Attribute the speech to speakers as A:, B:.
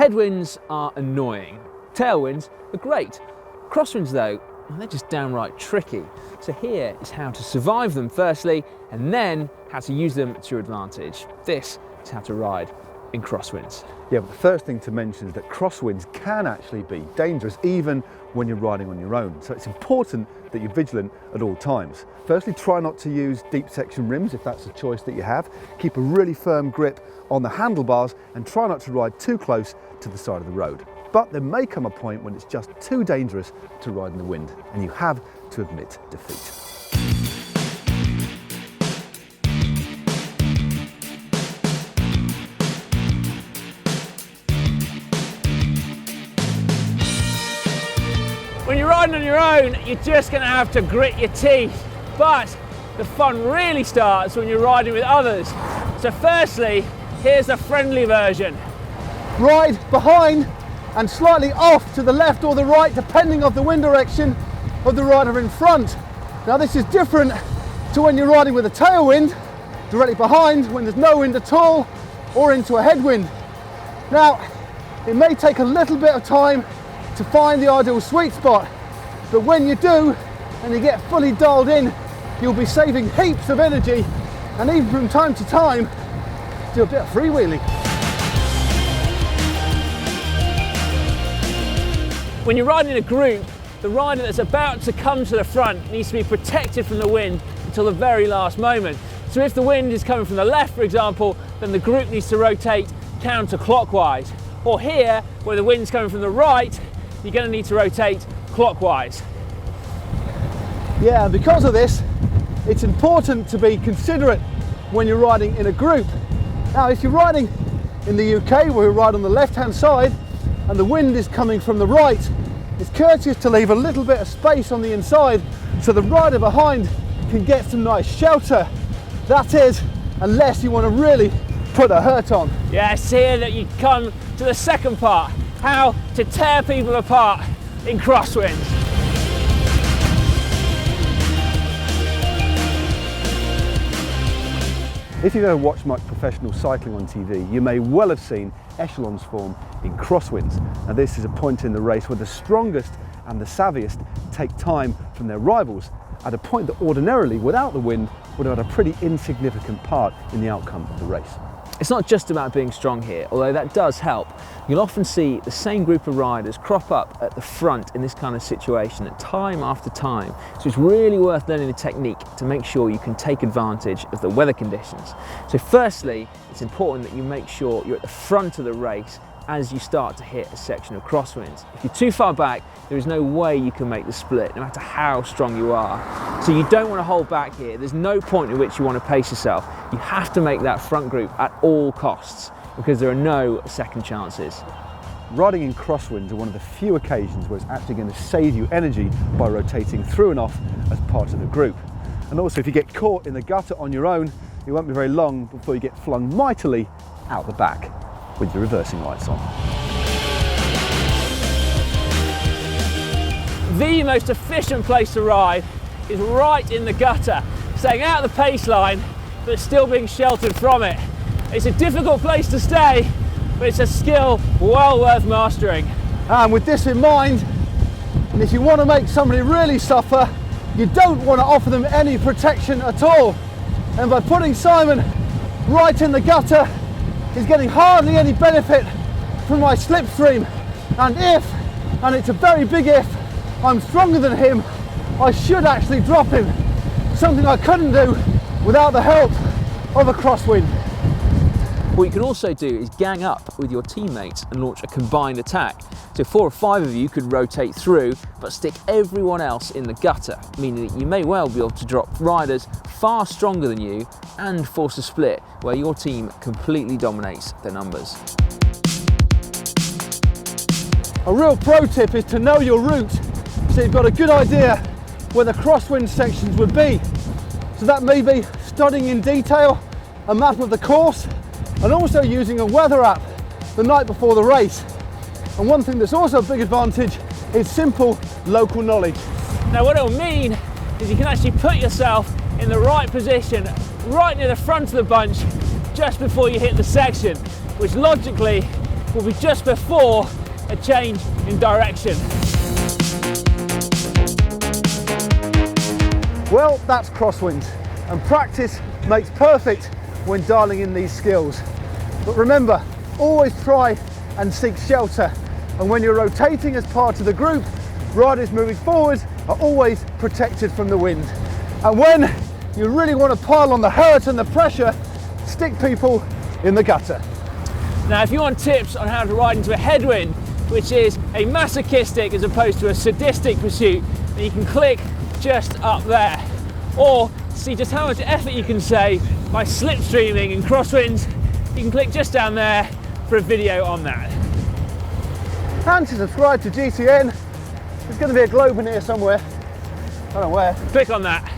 A: Headwinds are annoying. Tailwinds are great. Crosswinds though, they're just downright tricky. So here is how to survive them firstly, and then how to use them to your advantage. This is how to ride in crosswinds.
B: Yeah, but the first thing to mention is that crosswinds can actually be dangerous even when you're riding on your own. So it's important that you're vigilant at all times. Firstly, try not to use deep section rims if that's a choice that you have. Keep a really firm grip on the handlebars and try not to ride too close to the side of the road. But there may come a point when it's just too dangerous to ride in the wind and you have to admit defeat.
A: When you're riding on your own, you're just going to have to grit your teeth. But the fun really starts when you're riding with others. So firstly, here's a friendly version.
C: Ride behind and slightly off to the left or the right, depending on the wind direction of the rider in front. Now this is different to when you're riding with a tailwind, directly behind when there's no wind at all, or into a headwind. Now, it may take a little bit of time to find the ideal sweet spot, but when you do and you get fully dialed in, you'll be saving heaps of energy and even from time to time do a bit of freewheeling.
A: When you're riding in a group, the rider that's about to come to the front needs to be protected from the wind until the very last moment. So if the wind is coming from the left, for example, then the group needs to rotate counterclockwise. Or here, where the wind's coming from the right, you're going to need to rotate clockwise.
C: Yeah, and because of this, it's important to be considerate when you're riding in a group. Now, if you're riding in the UK, where we ride on the left-hand side, and the wind is coming from the right, it's courteous to leave a little bit of space on the inside so the rider behind can get some nice shelter. That is, unless you want to really put a hurt on.
A: Yeah, it's here that you come to the second part, how to tear people apart in crosswinds.
B: If you've ever watched much professional cycling on TV, you may well have seen echelons form in crosswinds. Now this is a point in the race where the strongest and the savviest take time from their rivals at a point that ordinarily, without the wind, would have had a pretty insignificant part in the outcome of the race.
A: It's not just about being strong here, although that does help. You'll often see the same group of riders crop up at the front in this kind of situation time after time. So it's really worth learning the technique to make sure you can take advantage of the weather conditions. So firstly, it's important that you make sure you're at the front of the race as you start to hit a section of crosswinds. If you're too far back, there is no way you can make the split, no matter how strong you are. So you don't want to hold back here. There's no point at which you want to pace yourself. You have to make that front group at all costs, because there are no second chances.
B: Riding in crosswinds are one of the few occasions where it's actually going to save you energy by rotating through and off as part of the group. And also, if you get caught in the gutter on your own, it won't be very long before you get flung mightily out the back with the reversing lights on.
A: The most efficient place to ride is right in the gutter, staying out of the pace line, but still being sheltered from it. It's a difficult place to stay, but it's a skill well worth mastering.
C: And with this in mind, and if you want to make somebody really suffer, you don't want to offer them any protection at all. And by putting Simon right in the gutter, he's getting hardly any benefit from my slipstream. And if, and it's a very big if, I'm stronger than him, I should actually drop him. Something I couldn't do without the help of a crosswind.
A: What you can also do is gang up with your teammates and launch a combined attack. So 4 or 5 of you could rotate through, but stick everyone else in the gutter, meaning that you may well be able to drop riders far stronger than you and force a split where your team completely dominates their numbers.
C: A real pro tip is to know your route, so you've got a good idea where the crosswind sections would be. So that may be studying in detail a map of the course, and also using a weather app the night before the race. And one thing that's also a big advantage is simple local knowledge.
A: Now what it'll mean is you can actually put yourself in the right position, right near the front of the bunch, just before you hit the section, which logically will be just before a change in direction.
C: Well, that's Crosswinds, and practice makes perfect when dialing in these skills. But remember, always try and seek shelter, and when you're rotating as part of the group, riders moving forward are always protected from the wind. And when you really want to pile on the hurt and the pressure, stick people in the gutter.
A: Now, if you want tips on how to ride into a headwind, which is a masochistic as opposed to a sadistic pursuit, then you can click just up there. Or see just how much effort you can save by slipstreaming in Crosswinds, you can click just down there for a video on that.
C: And to subscribe to GCN, there's going to be a globe in here somewhere. I don't know where.
A: Click on that.